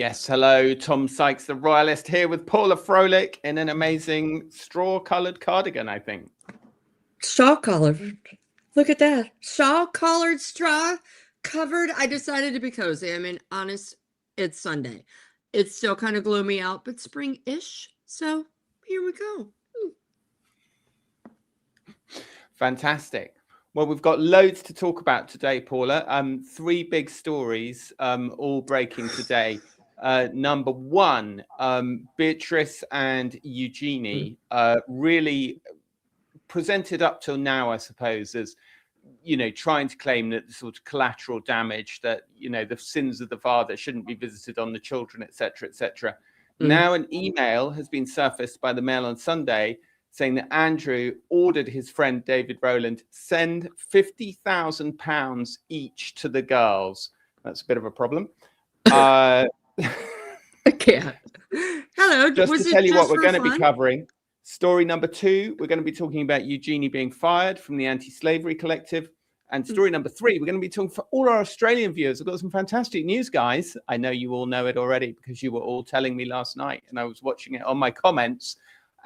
Yes, hello, Tom Sykes, the royalist, here with Paula Froelich in an amazing straw-coloured cardigan, I think. Straw-collared. Look at that. Straw-collared, straw-covered. I decided to be cozy. I mean, honest, it's Sunday. It's still kind of gloomy out, but spring-ish. So here we go. Fantastic. Well, we've got loads to talk about today, Paula. 3 big stories all breaking today. Number one, Beatrice and Eugenie really presented up till now, I suppose, as, you know, trying to claim that the sort of collateral damage, that, you know, the sins of the father shouldn't be visited on the children, etc., etc. Now an email has been surfaced by the Mail on Sunday saying that Andrew ordered his friend David Rowland send £50,000 each to the girls. That's a bit of a problem. I can't. Hello. Just to tell you what we're going to be covering. Story number 2, we're going to be talking about Eugenie being fired from the anti-slavery collective. And story number 3, we're going to be talking for all our Australian viewers. I've got some fantastic news, guys. I know you all know it already because you were all telling me last night, and I was watching it on my comments,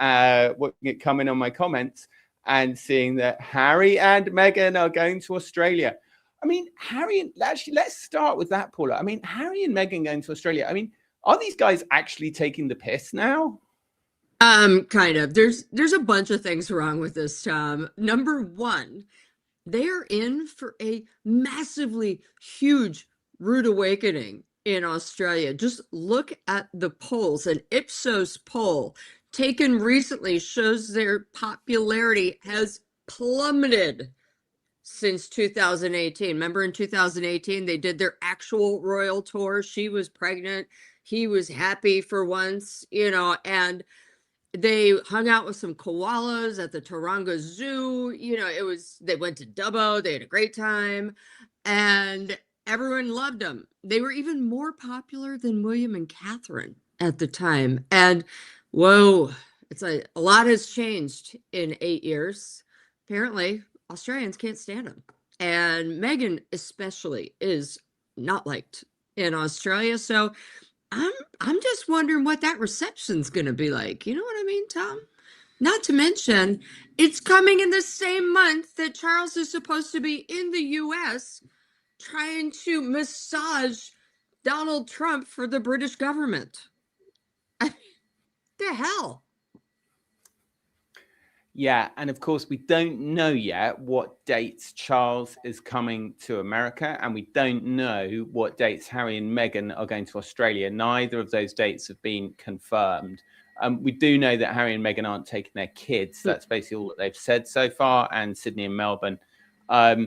watching it come in on my comments, and seeing that Harry and Meghan are going to Australia. I mean, actually, let's start with that, Paula. I mean, Harry and Meghan going to Australia. I mean, are these guys actually taking the piss now? Kind of. There's a bunch of things wrong with this, Tom. Number one, they are in for a massively huge rude awakening in Australia. Just look at the polls. An Ipsos poll taken recently shows their popularity has plummeted since 2018. Remember in 2018, they did their actual royal tour. She was pregnant. He was happy for once, you know, and they hung out with some koalas at the Taronga Zoo. You know, they went to Dubbo. They had a great time, and everyone loved them. They were even more popular than William and Catherine at the time. And whoa, it's a lot has changed in 8 years. Apparently, Australians can't stand them. And Meghan especially is not liked in Australia. So I'm just wondering what that reception's going to be like. You know what I mean, Tom? Not to mention, it's coming in the same month that Charles is supposed to be in the U.S. trying to massage Donald Trump for the British government. I mean, the hell? Yeah, and of course, we don't know yet what dates Charles is coming to America, and we don't know what dates Harry and Meghan are going to Australia. Neither of those dates have been confirmed. We do know that Harry and Meghan aren't taking their kids. That's basically all that they've said so far, and Sydney and Melbourne. But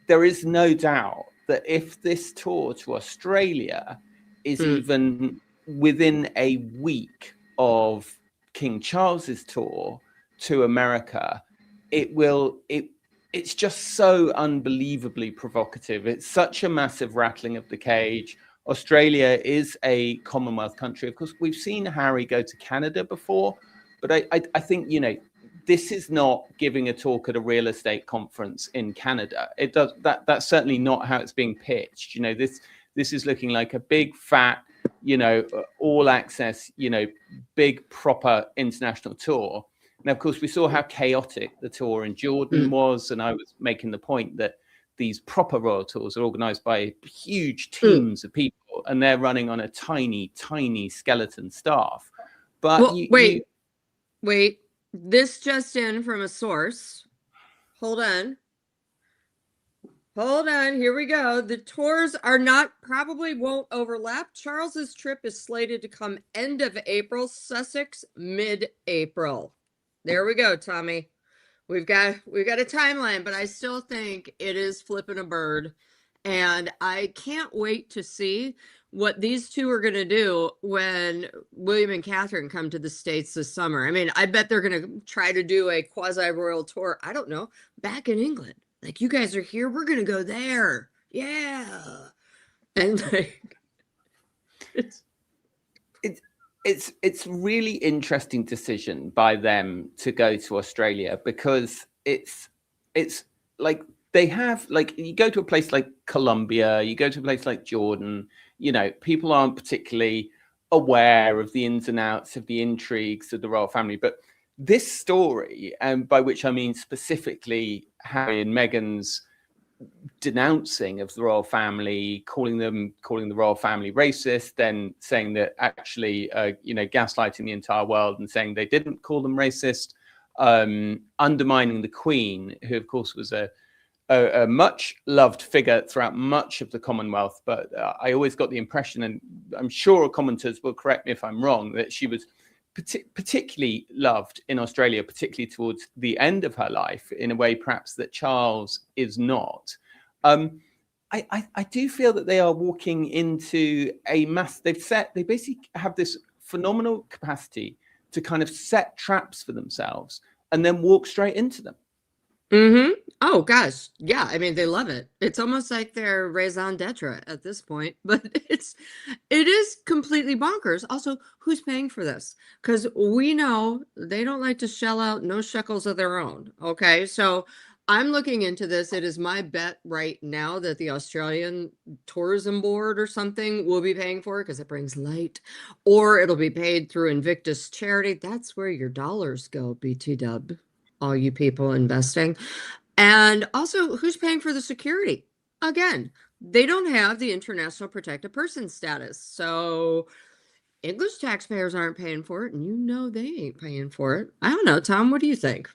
there is no doubt that if this tour to Australia is even within a week of King Charles's tour to America, it's just so unbelievably provocative. It's such a massive rattling of the cage. Australia is a Commonwealth country. Of course, we've seen Harry go to Canada before, but I think, you know, this is not giving a talk at a real estate conference in Canada. That's certainly not how it's being pitched. You know, this is looking like a big fat, you know, all access, you know, big proper international tour. Now, of course, we saw how chaotic the tour in Jordan was, and I was making the point that these proper royal tours are organized by huge teams of people, and they're running on a tiny skeleton staff. But well, wait, this just in from a source. Hold on, here we go. The tours probably won't overlap. Charles's trip is slated to come end of April, Sussex mid-April. There we go, Tommy. We've got a timeline, but I still think it is flipping a bird. And I can't wait to see what these two are going to do when William and Catherine come to the States this summer. I mean, I bet they're going to try to do a quasi-royal tour, I don't know, back in England. Like, you guys are here, we're going to go there. Yeah. And like, it's really interesting decision by them to go to Australia, because it's like they have, like, you go to a place like Colombia, you go to a place like Jordan, you know, people aren't particularly aware of the ins and outs of the intrigues of the royal family. But this story, and by which I mean specifically Harry and Meghan's denouncing of the royal family, calling the royal family racist, then saying that actually, you know, gaslighting the entire world and saying they didn't call them racist, undermining the Queen, who of course was a much loved figure throughout much of the Commonwealth. But I always got the impression, and I'm sure commenters will correct me if I'm wrong, that she was particularly loved in Australia, particularly towards the end of her life, in a way perhaps that Charles is not. I do feel that they are walking into a mass. They basically have this phenomenal capacity to kind of set traps for themselves and then walk straight into them. Mm-hmm. Oh gosh, yeah. I mean, they love it. It's almost like they're raison d'etre at this point, but it is completely bonkers. Also, who's paying for this? Because we know they don't like to shell out no shekels of their own. Okay, so I'm looking into this. It is my bet right now that the Australian Tourism Board or something will be paying for it because it brings light, or it'll be paid through Invictus Charity. That's where your dollars go, BT Dub, all you people investing. And also, who's paying for the security? Again, they don't have the international protected person status. So English taxpayers aren't paying for it, and you know they ain't paying for it. I don't know, Tom, what do you think?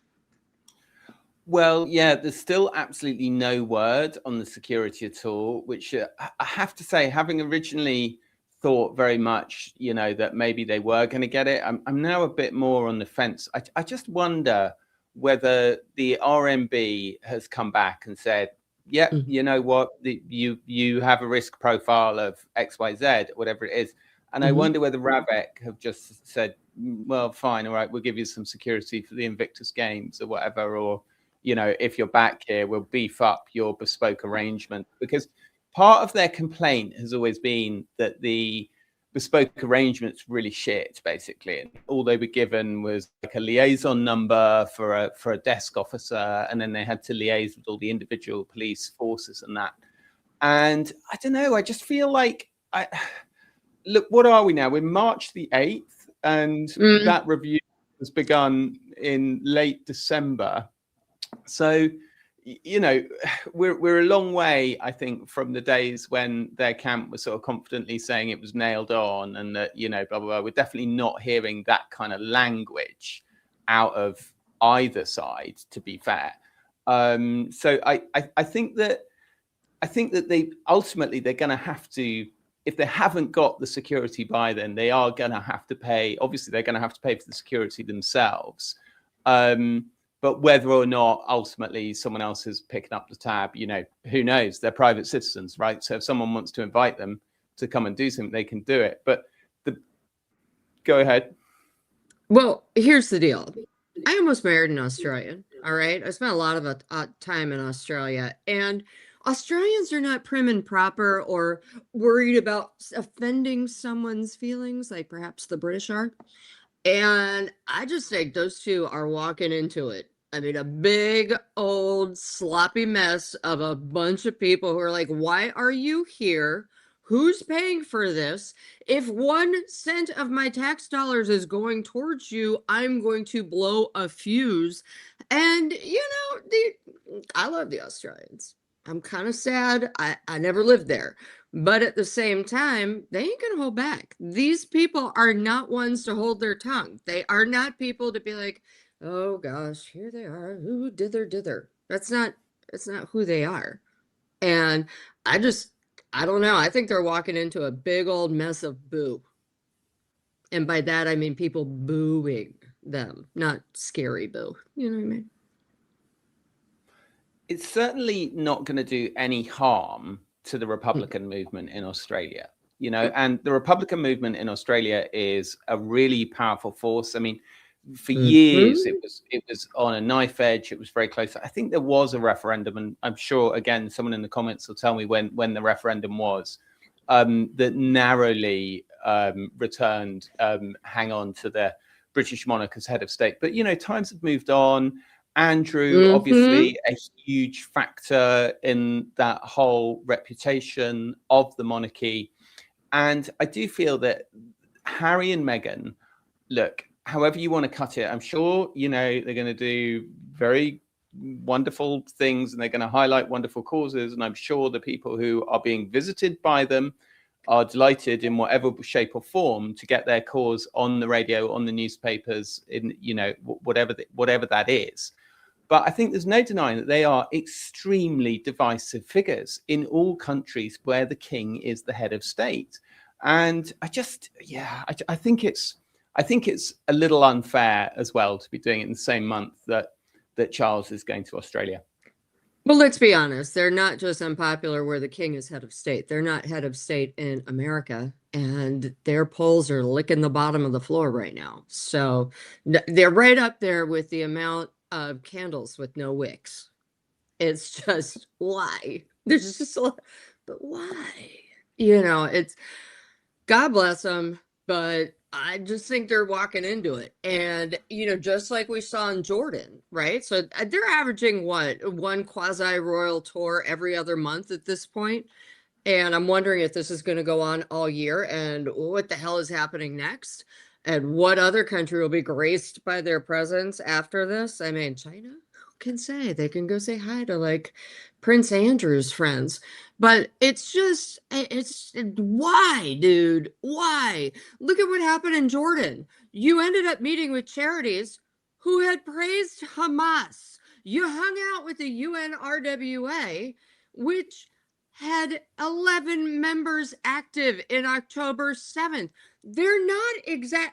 Well, yeah, there's still absolutely no word on the security at all, which I have to say, having originally thought very much, you know, that maybe they were going to get it, I'm now a bit more on the fence. I just wonder whether the RMB has come back and said, yeah, you know what, you have a risk profile of XYZ, whatever it is. And I wonder whether Ravec have just said, well, fine, all right, we'll give you some security for the Invictus Games or whatever, or, you know, if you're back here, we'll beef up your bespoke arrangement. Because part of their complaint has always been that the bespoke arrangement's really shit, basically. And all they were given was like a liaison number for a desk officer, and then they had to liaise with all the individual police forces and that. And I don't know, I just feel like, look, what are we now? We're March the 8th, and that review was begun in late December. So, you know, we're a long way, I think, from the days when their camp was sort of confidently saying it was nailed on and that, you know, blah, blah, blah. We're definitely not hearing that kind of language out of either side, to be fair. So I think that they ultimately, they're going to have to, if they haven't got the security by then, they are going to have to pay. Obviously, they're going to have to pay for the security themselves. But whether or not ultimately someone else is picking up the tab, you know, who knows? They're private citizens, right? So if someone wants to invite them to come and do something, they can do it. But go ahead. Well, here's the deal. I almost married an Australian, all right? I spent a lot of time in Australia, and Australians are not prim and proper or worried about offending someone's feelings like perhaps the British are. And I just think those two are walking into it. I mean, a big old sloppy mess of a bunch of people who are like, why are you here? Who's paying for this? If 1 cent of my tax dollars is going towards you, I'm going to blow a fuse. And, you know, I love the Australians. I'm kind of sad. I never lived there. But at the same time, they ain't going to hold back. These people are not ones to hold their tongue. They are not people to be like, oh gosh, here they are. Ooh, dither. That's not who they are. And I don't know. I think they're walking into a big old mess of boo. And by that, I mean people booing them, not scary boo. You know what I mean? It's certainly not going to do any harm to the Republican movement in Australia, you know, and the Republican movement in Australia is a really powerful force. I mean, for years it was on a knife edge. It was very close. I think there was a referendum, and I'm sure again someone in the comments will tell me when the referendum was, that narrowly returned hang on to the British monarch as head of state. But you know, times have moved on. Andrew, obviously, a huge factor in that whole reputation of the monarchy. And I do feel that Harry and Meghan, look, however you want to cut it, I'm sure, you know, they're going to do very wonderful things and they're going to highlight wonderful causes. And I'm sure the people who are being visited by them are delighted in whatever shape or form to get their cause on the radio, on the newspapers, in, you know, whatever that is. But I think there's no denying that they are extremely divisive figures in all countries where the king is the head of state. And I just, yeah, I think it's a little unfair as well to be doing it in the same month that Charles is going to Australia. Well, let's be honest. They're not just unpopular where the king is head of state. They're not head of state in America, and their polls are licking the bottom of the floor right now. So they're right up there with the amount of candles with no wicks. It's just, why? There's just a lot, but why? You know, it's, God bless them, but I just think they're walking into it. And, you know, just like we saw in Jordan, right? So they're averaging what, one quasi-royal tour every other month at this point. And I'm wondering if this is going to go on all year and what the hell is happening next and what other country will be graced by their presence after this. I mean, China, who can say? They can go say hi to like Prince Andrew's friends. But it's just, why, dude? Why? Look at what happened in Jordan. You ended up meeting with charities who had praised Hamas. You hung out with the UNRWA, which had 11 members active in October 7th. They're not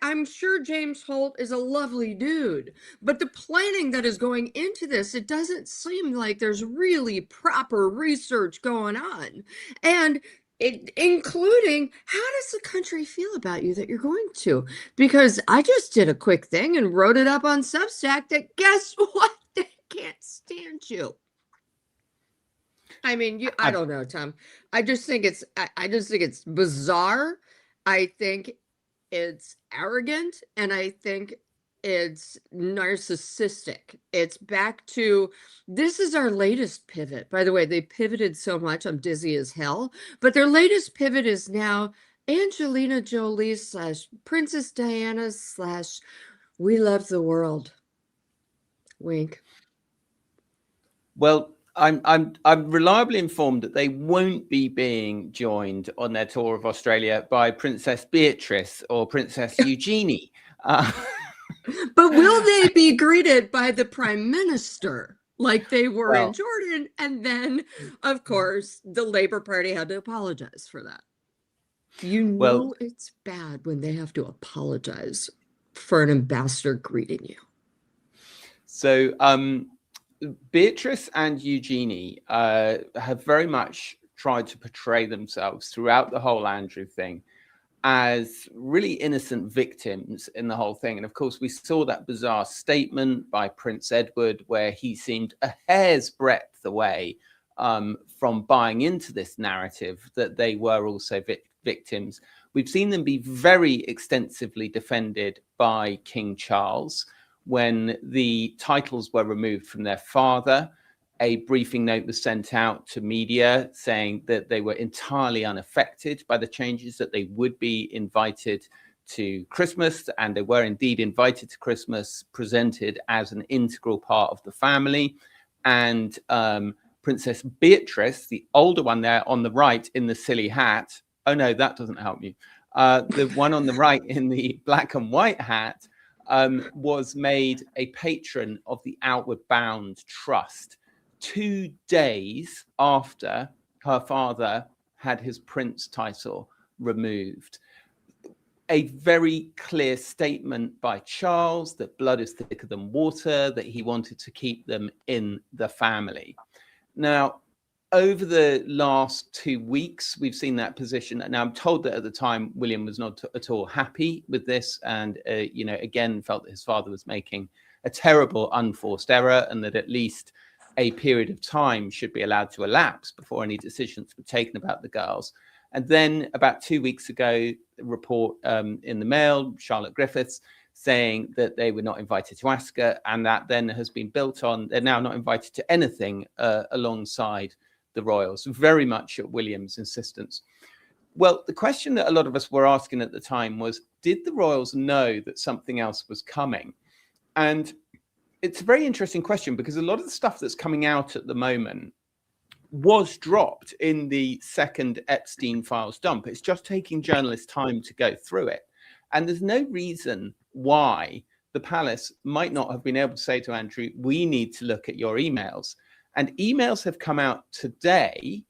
I'm sure James Holt is a lovely dude, but the planning that is going into this, it doesn't seem like there's really proper research going on. And including, how does the country feel about you that you're going to? Because I just did a quick thing and wrote it up on Substack that guess what? They can't stand you. I mean, I don't know, Tom. I just think it's bizarre. I think it's arrogant, and I think it's narcissistic. It's back to, this is our latest pivot. By the way, they pivoted so much, I'm dizzy as hell. But their latest pivot is now Angelina Jolie / Princess Diana / we love the world. Wink. Well, I'm reliably informed that they won't be being joined on their tour of Australia by Princess Beatrice or Princess Eugenie. But will they be greeted by the Prime Minister like they were in Jordan? And then, of course, the Labour Party had to apologize for that. You know, it's bad when they have to apologize for an ambassador greeting you. So, Beatrice and Eugenie have very much tried to portray themselves throughout the whole Andrew thing as really innocent victims in the whole thing. And of course, we saw that bizarre statement by Prince Edward where he seemed a hair's breadth away from buying into this narrative that they were also victims. We've seen them be very extensively defended by King Charles when the titles were removed from their father. A briefing note was sent out to media saying that they were entirely unaffected by the changes, that they would be invited to Christmas, and they were indeed invited to Christmas, presented as an integral part of the family. And Princess Beatrice, the older one there on the right in the silly hat, oh no, that doesn't help you. The one on the right in the black and white hat was made a patron of the Outward Bound Trust 2 days after her father had his prince title removed. A very clear statement by Charles that blood is thicker than water, that he wanted to keep them in the family. Now, over the last 2 weeks, we've seen that position. Now, I'm told that at the time, William was not at all happy with this and, again, felt that his father was making a terrible unforced error and that at least a period of time should be allowed to elapse before any decisions were taken about the girls. And then about 2 weeks ago, a report in the Mail, Charlotte Griffiths, saying that they were not invited to Ascot, and that then has been built on. They're now not invited to anything alongside the royals, very much at William's insistence. Well, the question that a lot of us were asking at the time was, did the royals know that something else was coming? And it's a very interesting question, because a lot of the stuff that's coming out at the moment was dropped in the second Epstein files dump. It's just taking journalists time to go through it. And there's no reason why the palace might not have been able to say to Andrew, we need to look at your emails. And emails have come out today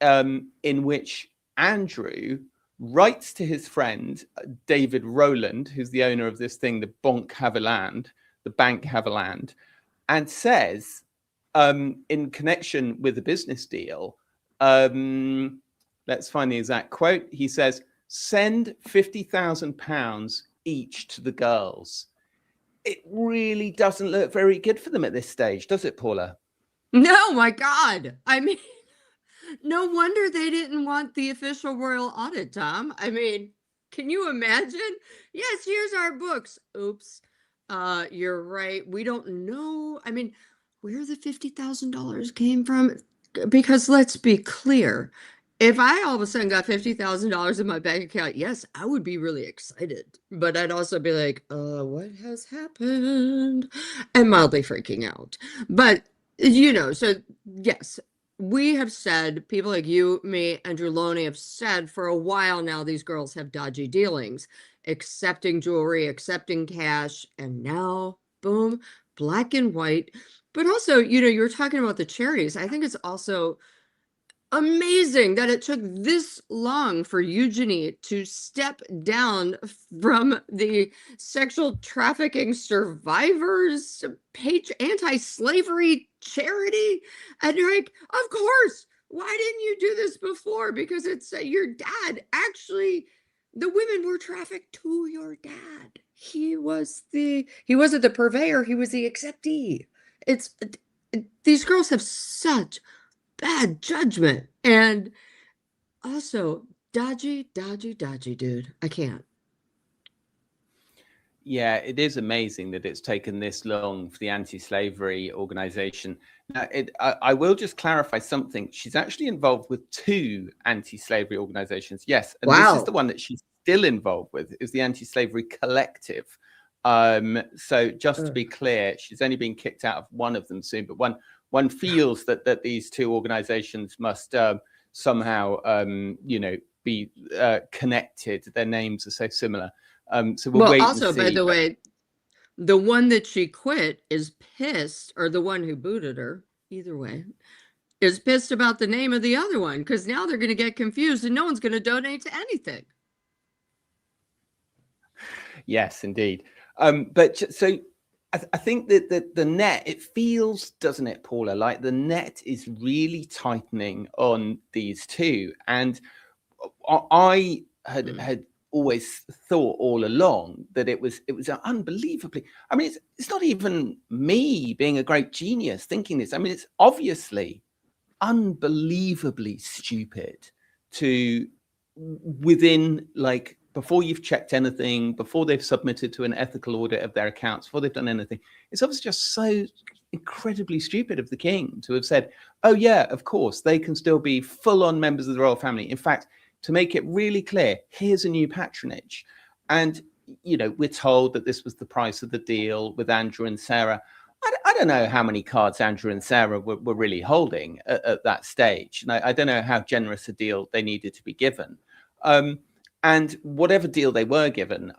in which Andrew writes to his friend, David Rowland, who's the owner of this thing, the Bank Haviland, and says, in connection with the business deal, let's find the exact quote. He says, send £50,000 each to the girls. It really doesn't look very good for them at this stage, does it, Paula? No, my God. I mean, no wonder they didn't want the official royal audit, Tom. I mean, can you imagine? Yes, here's our books. Oops. You're right. We don't know. I mean, where the $50,000 came from? Because let's be clear. If I all of a sudden got $50,000 in my bank account, yes, I would be really excited. But I'd also be like, what has happened? And mildly freaking out. But, so yes, we have said, people like you, me, Andrew Loney have said for a while now, these girls have dodgy dealings, accepting jewelry, accepting cash, and now, boom, black and white. But also, you were talking about the charities. I think it's also amazing that it took this long for Eugenie to step down from the sexual trafficking survivors anti-slavery charity. And you're like, of course, why didn't you do this before? Because it's your dad. Actually, the women were trafficked to your dad. He wasn't the purveyor, he was the acceptee. These girls have such bad judgment, and also dodgy, dude. I can't. Yeah, it is amazing that it's taken this long for the anti-slavery organization. Now, I will just clarify something. She's actually involved with 2 anti-slavery organizations. Yes, and wow. This is the one that she's still involved with, is the Anti-Slavery Collective. So just to be clear, she's only been kicked out of one of them soon, but one feels that these 2 organizations must somehow, be connected. Their names are so similar. So we'll wait also, and see. By the way, the one that she quit is pissed, or the one who booted her, either way, is pissed about the name of the other one, because now they're going to get confused and no one's going to donate to anything. Yes, indeed. But so I think that the net, it feels, doesn't it, Paula, like the net is really tightening on these 2. And I had always thought all along that it was unbelievably, I mean, it's not even me being a great genius thinking this. I mean, it's obviously unbelievably stupid to, within, like, before you've checked anything, before they've submitted to an ethical audit of their accounts, before they've done anything, it's obviously just so incredibly stupid of the king to have said, oh yeah, of course, they can still be full-on members of the royal family. In fact, to make it really clear, here's a new patronage. And, we're told that this was the price of the deal with Andrew and Sarah. I don't know how many cards Andrew and Sarah were really holding at that stage. And I don't know how generous a deal they needed to be given. And whatever deal they were given,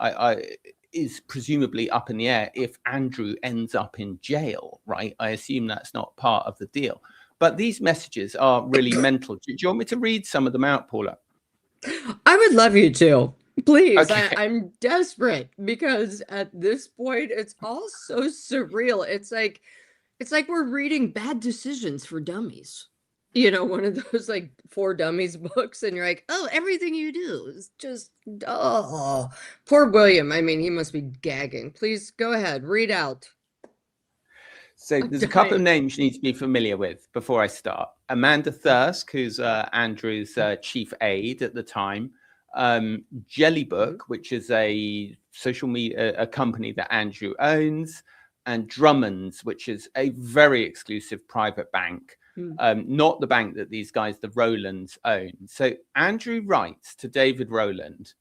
is presumably up in the air if Andrew ends up in jail, right? I assume that's not part of the deal. But these messages are really mental. Do you want me to read some of them out, Paula? I would love you to. Please. Okay. I'm desperate, because at this point, it's all so surreal. It's like we're reading Bad Decisions for Dummies. One of those like For Dummies books, and you're like, oh, everything you do is just, oh, poor William. I mean, he must be gagging. Please go ahead, read out. So there's a couple of names you need to be familiar with before I start. Amanda Thirsk, who's Andrew's chief aide at the time. Jellybook, which is a social media, a company that Andrew owns, and Drummond's, which is a very exclusive private bank, not the bank that these guys, the Rowlands, own. So Andrew writes to David Rowland,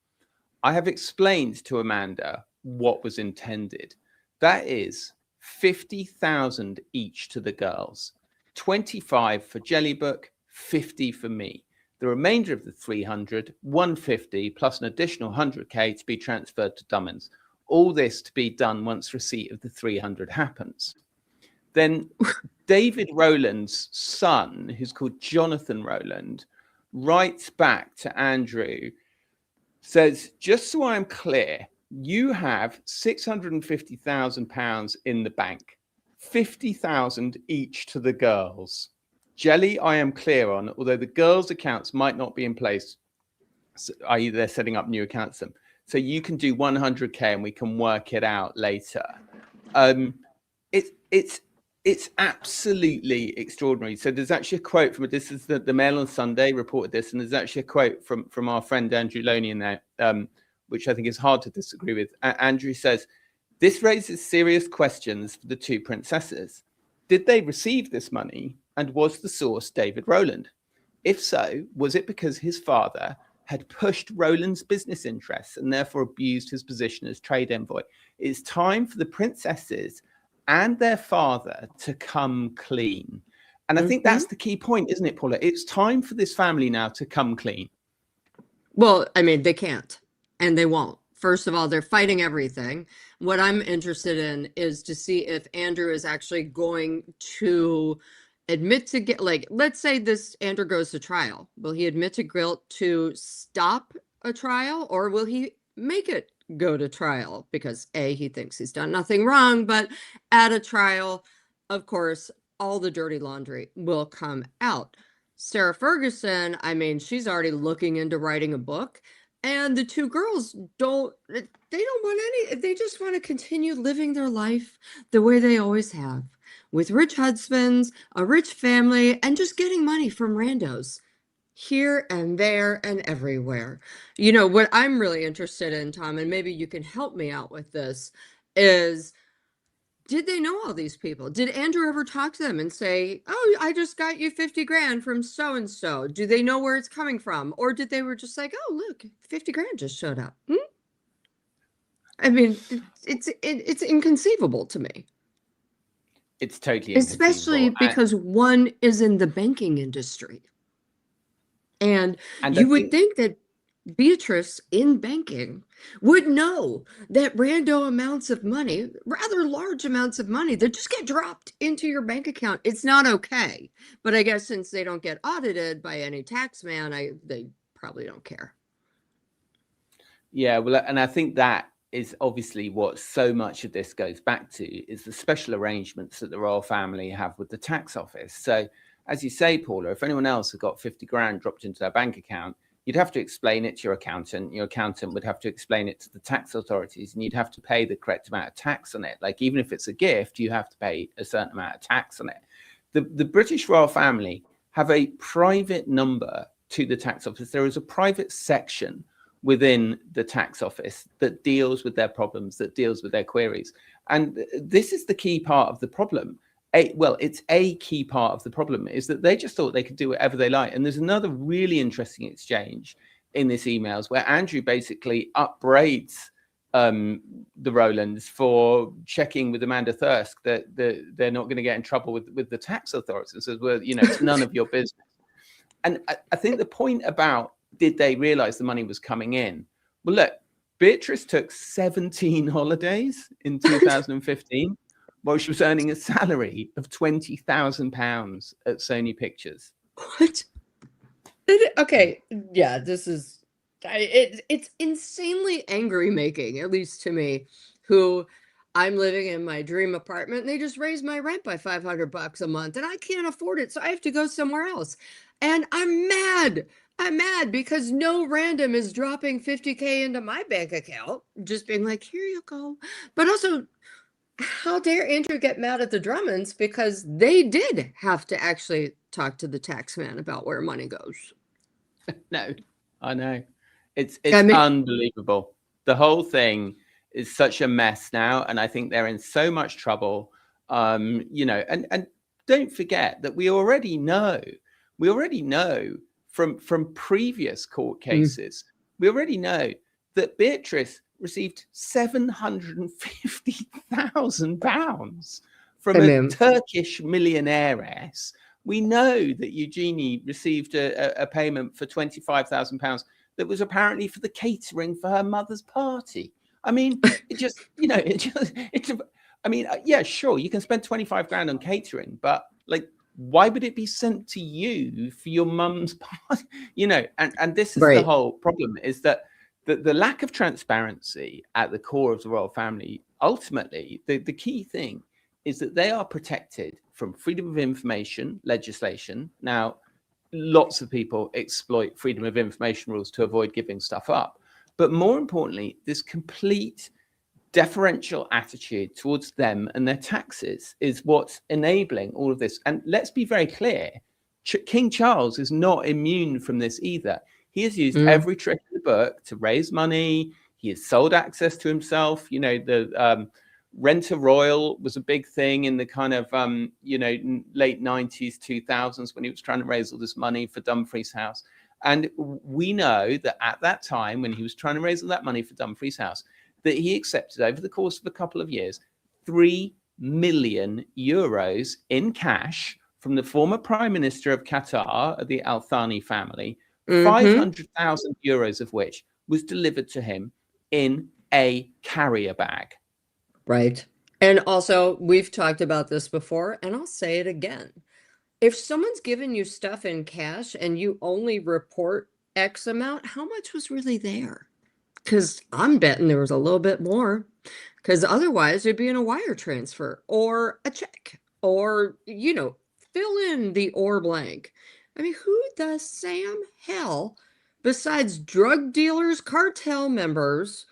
I have explained to Amanda what was intended. That is 50,000 each to the girls, 25 for Jellybook, 50 for me. The remainder of the 300, 150 plus an additional 100k to be transferred to Drummond's. All this to be done once receipt of the 300 happens. Then David Rowland's son, who's called Jonathan Rowland, writes back to Andrew, says, just so I'm clear, you have £650,000 in the bank, 50,000 each to the girls. Jelly, I am clear on, although the girls' accounts might not be in place, i.e. they're setting up new accounts. So you can do 100k and we can work it out later. It's absolutely extraordinary. So there's actually a quote from this is the Mail on Sunday reported this, and there's actually a quote from our friend Andrew Loney in there, which I think is hard to disagree with. Andrew says, this raises serious questions for the two princesses. Did they receive this money, and was the source David Rowland? If so, was it because his father had pushed Rowland's business interests and therefore abused his position as trade envoy? It's time for the princesses and their father to come clean. And I think that's the key point, isn't it, Paula? It's time for this family now to come clean. Well, I mean, they can't, and they won't. First of all, they're fighting everything. What I'm interested in is to see if Andrew is actually going to admit to get, like, let's say this Andrew goes to trial. Will he admit to guilt to stop a trial, or will he make it go to trial? Because A, he thinks he's done nothing wrong, but at a trial, of course, all the dirty laundry will come out. Sarah Ferguson, I mean, she's already looking into writing a book, and the two girls don't want any, they just want to continue living their life the way they always have, with rich husbands, a rich family, and just getting money from randos here and there and everywhere. You know, what I'm really interested in, Tom, and maybe you can help me out with this, is did they know all these people? Did Andrew ever talk to them and say, oh, I just got you 50 grand from so-and-so? Do they know where it's coming from? Or did they were just like, oh, look, 50 grand just showed up? I mean, it's inconceivable to me. It's totally especially because one is in the banking industry. And you would think that Beatrice in banking would know that rando amounts of money, rather large amounts of money, that just get dropped into your bank account. It's not okay. But I guess since they don't get audited by any tax man, they probably don't care. Yeah, well, and I think that is obviously what so much of this goes back to, is the special arrangements that the royal family have with the tax office. So as you say, Paula, if anyone else had got 50 grand dropped into their bank account, you'd have to explain it to your accountant. Your accountant would have to explain it to the tax authorities, and you'd have to pay the correct amount of tax on it. Like, even if it's a gift, you have to pay a certain amount of tax on it. The British royal family have a private number to the tax office. There is a private section within the tax office that deals with their problems, that deals with their queries. And this is the key part of the problem. It's a key part of the problem, is that they just thought they could do whatever they like. And there's another really interesting exchange in this emails where Andrew basically upbraids the Rowlands for checking with Amanda Thirsk that they're not going to get in trouble with the tax authorities. And says, well, you know, it's none of your business. And I think the point about did they realize the money was coming in? Well, look, Beatrice took 17 holidays in 2015. Well, she was earning a salary of £20,000 at Sony Pictures. What? Okay, yeah, this is it's insanely angry making, at least to me, who I'm living in my dream apartment and they just raised my rent by $500 a month and I can't afford it, so I have to go somewhere else. And I'm mad. I'm mad because no random is dropping 50K into my bank account, just being like, here you go. But also, how dare Andrew get mad at the Drummonds, because they did have to actually talk to the tax man about where money goes. No, I know. It's unbelievable. The whole thing is such a mess now, and I think they're in so much trouble. You know, and don't forget that we already know from previous court cases, we already know that Beatrice received £750,000 from a Turkish millionairess. We know that Eugenie received a payment for £25,000 that was apparently for the catering for her mother's party. I mean, it just, you know, I mean, yeah, sure, you can spend 25 grand on catering, but like, why would it be sent to you for your mum's party? You know, and this is the whole problem, is that the lack of transparency at the core of the royal family, ultimately, the key thing is that they are protected from freedom of information legislation. Now, lots of people exploit freedom of information rules to avoid giving stuff up. But more importantly, this complete deferential attitude towards them and their taxes is what's enabling all of this. And let's be very clear, King Charles is not immune from this either. He has used every trick in the book to raise money. He has sold access to himself. You know, the rent-a-royal was a big thing in the kind of, you know, late 90s, 2000s, when he was trying to raise all this money for Dumfries House. And we know that at that time, when he was trying to raise all that money for Dumfries House, that he accepted over the course of a couple of years, €3 million in cash from the former Prime Minister of Qatar, the Al Thani family, 500,000 euros of which was delivered to him in a carrier bag. Right. And also, we've talked about this before, and I'll say it again. If someone's given you stuff in cash and you only report X amount, how much was really there? Because I'm betting there was a little bit more, because otherwise it'd be in a wire transfer or a check, or, you know, fill in the or blank. I mean, who the Sam hell, besides drug dealers, cartel members,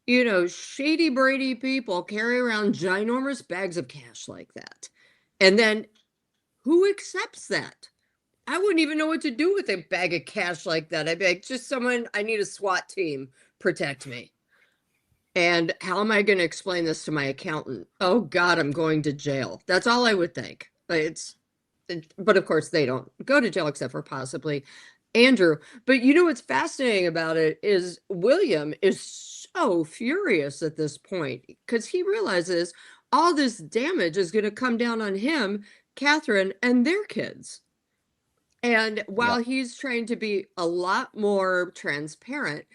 you know, shady Brady people, carry around ginormous bags of cash like that? And then who accepts that? I wouldn't even know what to do with a bag of cash like that. I'd be like, just someone, I need a SWAT team, protect me. And how am I going to explain this to my accountant? Oh God, I'm going to jail. That's all I would think. But of course they don't go to jail, except for possibly Andrew. But you know what's fascinating about it is William is so furious at this point, because he realizes all this damage is going to come down on him, Catherine, and their kids. And while he's trying to be a lot more transparent,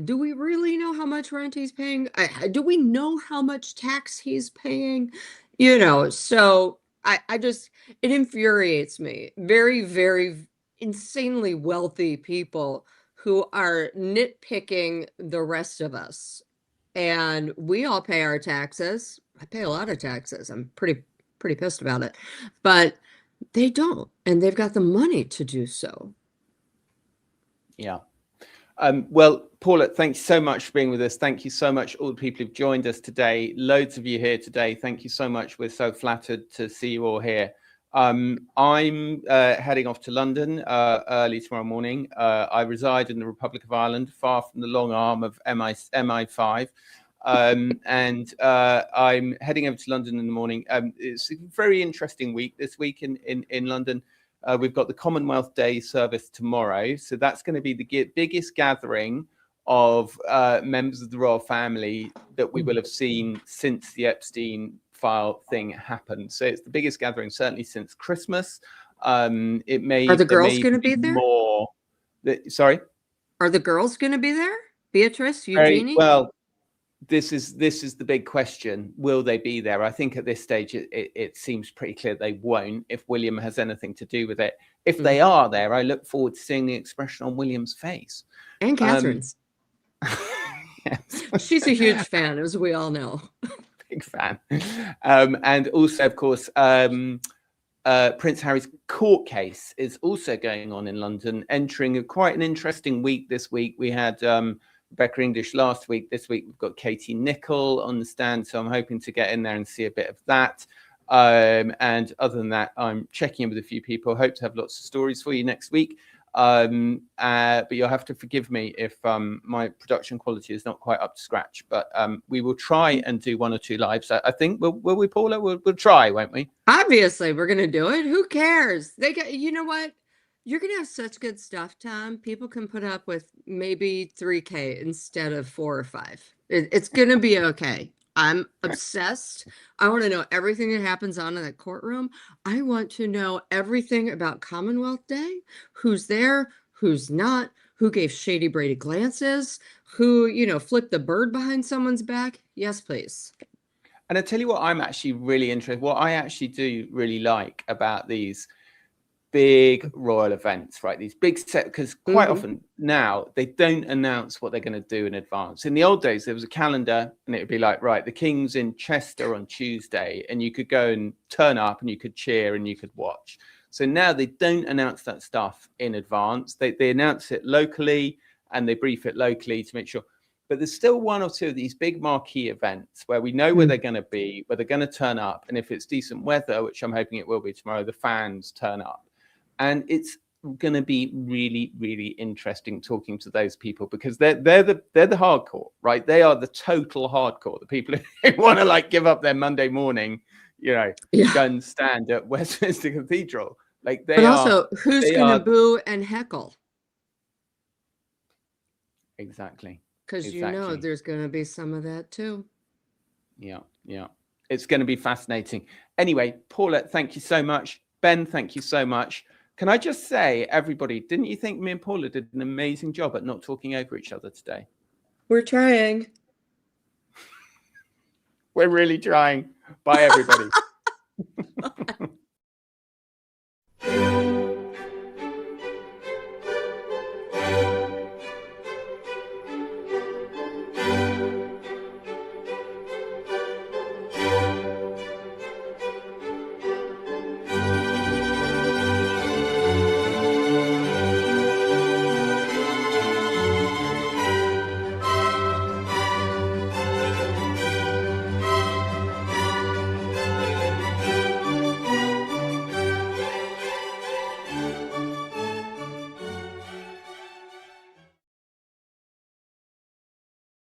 do we really know how much rent he's paying? Do we know how much tax he's paying? You know, so I just, it infuriates me. Very, very insanely wealthy people who are nitpicking the rest of us. And we all pay our taxes. I pay a lot of taxes. I'm pretty pissed about it. But they don't, and they've got the money to do so. Yeah. Well, Paula, thank you so much for being with us. Thank you so much, all the people who've joined us today. Loads of you here today. Thank you so much. We're so flattered to see you all here. I'm heading off to London early tomorrow morning. I reside in the Republic of Ireland, far from the long arm of MI5. And I'm heading over to London in the morning. It's a very interesting week this week in London. We've got the Commonwealth Day service tomorrow, so that's going to be the biggest gathering of members of the royal family that we will have seen since the Epstein file thing happened. So it's the biggest gathering certainly since Christmas. It may are the girls going to be there? Sorry, are the girls going to be there? Beatrice, Eugenie? Well, this is the big question. Will they be there? I think at this stage it seems pretty clear they won't, if William has anything to do with it. If they are there, I look forward to seeing the expression on William's face. And Catherine's. Yes. She's a huge fan, as we all know. Big fan. And also, of course, Prince Harry's court case is also going on in London, entering quite an interesting week this week. We had Rebecca English last week. This week we've got Katie Nicholl on the stand, so I'm hoping to get in there and see a bit of that. And other than that, I'm checking in with a few people. Hope to have lots of stories for you next week. But you'll have to forgive me if my production quality is not quite up to scratch. But we will try and do 1 or 2 lives. I think will we, Paula? We'll try, won't we? Obviously, we're gonna do it. Who cares? They get, you know what? You're gonna have such good stuff, Tom. People can put up with maybe 3K instead of 4 or 5. It's gonna be okay. I'm obsessed. I want to know everything that happens on in that courtroom. I want to know everything about Commonwealth Day. Who's there? Who's not? Who gave shady Brady glances? Who, you know, flipped the bird behind someone's back? Yes, please. And I tell you what, I'm actually really interested. What I actually do really like about these big royal events, right? These big set, because quite often now they don't announce what they're going to do in advance. In the old days, there was a calendar and it would be like, right, the King's in Chester on Tuesday, and you could go and turn up and you could cheer and you could watch. So now they don't announce that stuff in advance. They announce it locally and they brief it locally to make sure. But there's still 1 or 2 of these big marquee events where we know where they're going to be, where they're going to turn up. And if it's decent weather, which I'm hoping it will be tomorrow, the fans turn up. And it's going to be really, really interesting talking to those people, because they're the hardcore, right? They are the total hardcore. The people who want to like give up their Monday morning, you know, go and stand at Westminster Cathedral. Like they but are. Also, who's going to boo and heckle? Exactly. Because you know there's going to be some of that too. Yeah. It's going to be fascinating. Anyway, Paula, thank you so much. Ben, thank you so much. Can I just say, everybody, didn't you think me and Paula did an amazing job at not talking over each other today? We're trying. We're really trying. Bye, everybody.